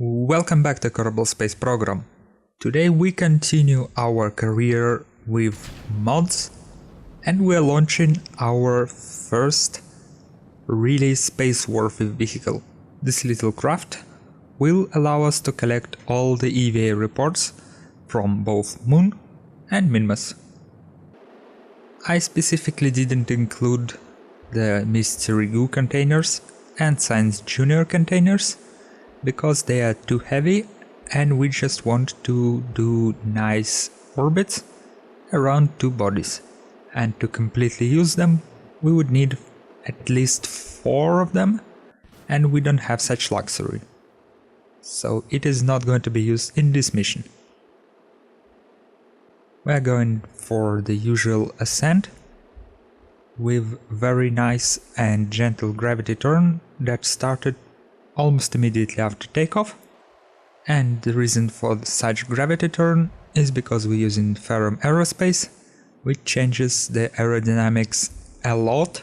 Welcome back to Kerbal Space Program. Today we continue our career with mods and we are launching our first really space-worthy vehicle. This little craft will allow us to collect all the EVA reports from both Mün and Minmus. I specifically didn't include the Mystery Goo containers and Science Junior containers because they are too heavy and we just want to do nice orbits around two bodies. And to completely use them, we would need at least 4 of them, and we don't have such luxury. So it is not going to be used in this mission. We are going for the usual ascent with very nice and gentle gravity turn that started almost immediately after takeoff. And the reason for such gravity turn is because we're using Ferram Aerospace, which changes the aerodynamics a lot,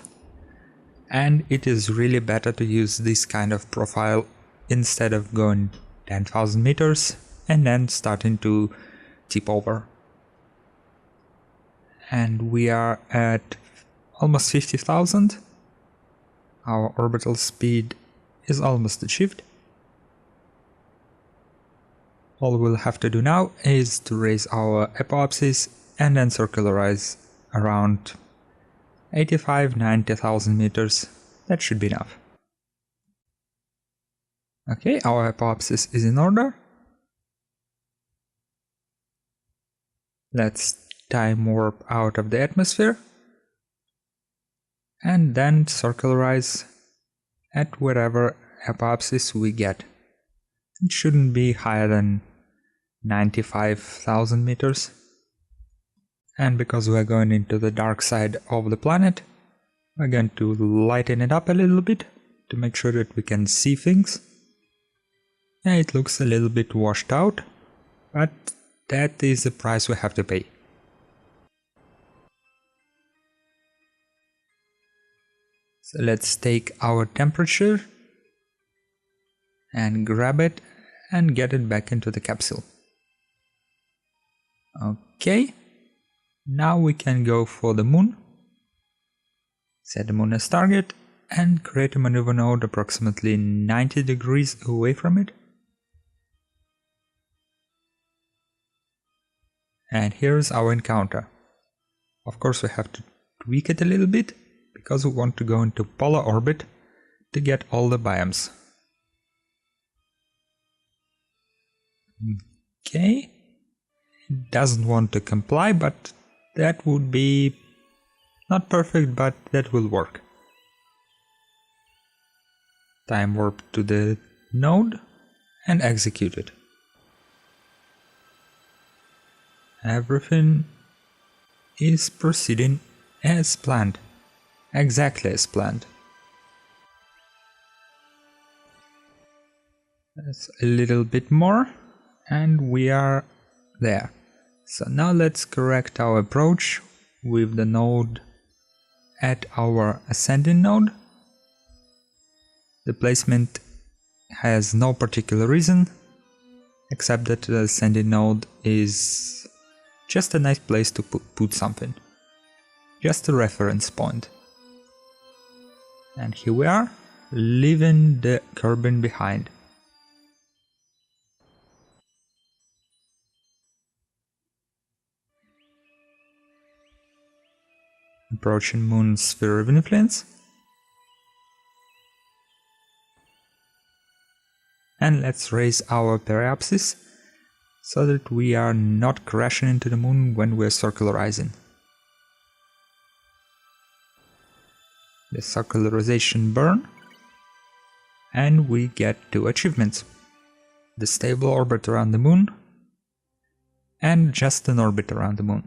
and it is really better to use this kind of profile instead of going 10,000 meters and then starting to tip over. And we are at almost 50,000. Our orbital speed is almost achieved. All we'll have to do now is to raise our apoapsis and then circularize around 85-90,000 meters. That should be enough. Okay, our apoapsis is in order. Let's time warp out of the atmosphere and then circularize at whatever apoapsis we get. It shouldn't be higher than 95,000 meters. And because we're going into the dark side of the planet, we're going to lighten it up a little bit to make sure that we can see things. And it looks a little bit washed out, but that is the price we have to pay. So let's take our temperature and grab it and get it back into the capsule. Okay, now we can go for the Mün, set the Mün as target and create a maneuver node approximately 90 degrees away from it. And here's our encounter. Of course we have to tweak it a little bit because we want to go into polar orbit to get all the biomes. Okay, it doesn't want to comply, but that would be not perfect, but that will work. Time warp to the node and execute it. Everything is proceeding as planned, exactly as planned. That's a little bit more. And we are there. So now let's correct our approach with the node at our ascending node. The placement has no particular reason, except that the ascending node is just a nice place to put something. Just a reference point. And here we are, leaving the Kerbin behind. Approaching Mün's sphere of influence. And let's raise our periapsis so that we are not crashing into the Mün when we're circularizing. The circularization burn, and we get 2 achievements. The stable orbit around the Mün and just an orbit around the Mün.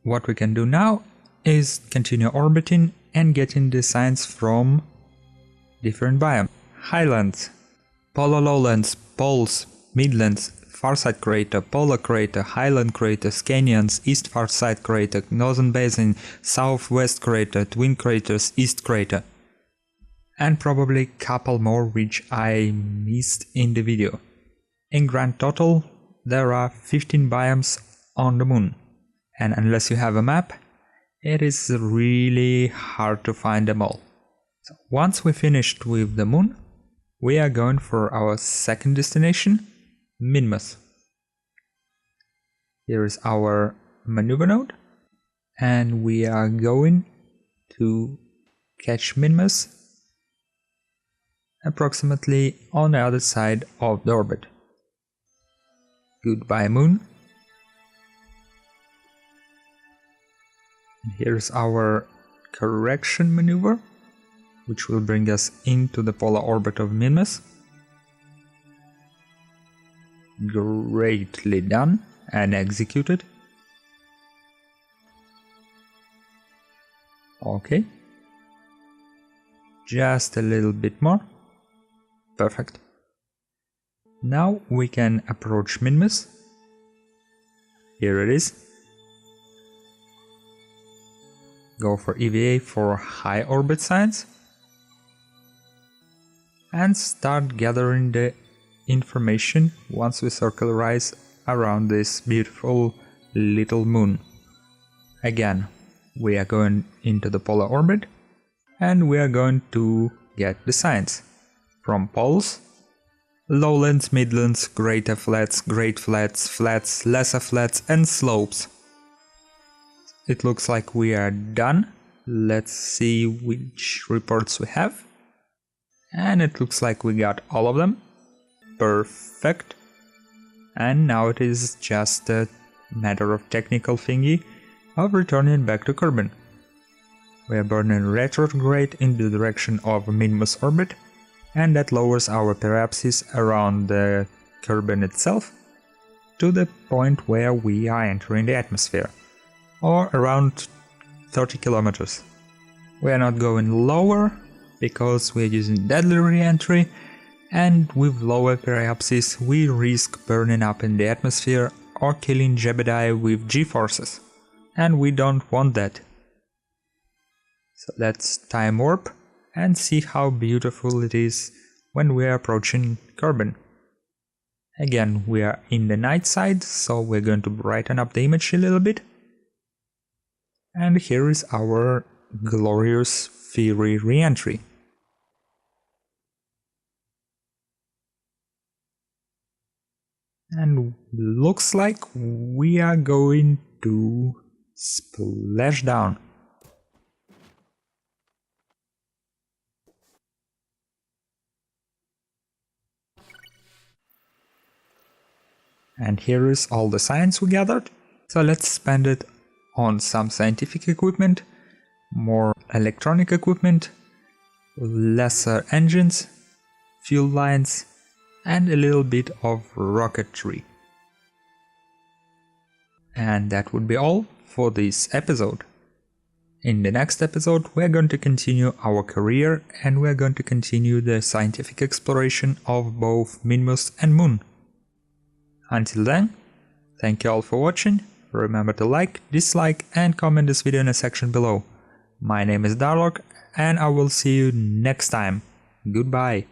What we can do now is continue orbiting and getting the signs from different biomes. Highlands, polar lowlands, poles, midlands, farside crater, polar crater, highland craters, canyons, east farside crater, northern basin, southwest crater, twin craters, east crater. and probably a couple more which I missed in the video. In grand total, there are 15 biomes on the Moon, and unless you have a map, it is really hard to find them all. So once we finished with the Moon, we are going for our second destination, Minmus. Here is our maneuver node, and we are going to catch Minmus approximately on the other side of the orbit. Goodbye Moon. And here's our correction maneuver, which will bring us into the polar orbit of Minmus. Greatly done and executed. Okay. Just a little bit more. Perfect. Now we can approach Minmus. Here it is. Go for EVA for high orbit science. And start gathering the information once we circularize around this beautiful little moon. Again, we are going into the polar orbit and we are going to get the science from poles, lowlands, midlands, greater flats, great flats, flats, lesser flats and slopes. It looks like we are done. Let's see which reports we have. And it looks like we got all of them. Perfect. And now it is just a matter of technical thingy of returning back to Kerbin. We are burning retrograde in the direction of Minmus orbit, and that lowers our periapsis around the Kerbin itself to the point where we are entering the atmosphere, or around 30 kilometers. We are not going lower because we are using deadly reentry, and with lower periapsis we risk burning up in the atmosphere or killing Jebediah with G-forces, and we don't want that. So let's time warp and see how beautiful it is when we are approaching Kerbin. Again, we are in the night side, so we're going to brighten up the image a little bit. And here is our glorious fiery reentry. And looks like we are going to splash down. And here is all the science we gathered. So let's spend it on some scientific equipment, more electronic equipment, lesser engines, fuel lines, and a little bit of rocketry. And that would be all for this episode. In the next episode, we're going to continue our career and we're going to continue the scientific exploration of both Minmus and Moon. Until then, thank you all for watching. Remember to like, dislike and comment this video in the section below. My name is Darlock and I will see you next time. Goodbye.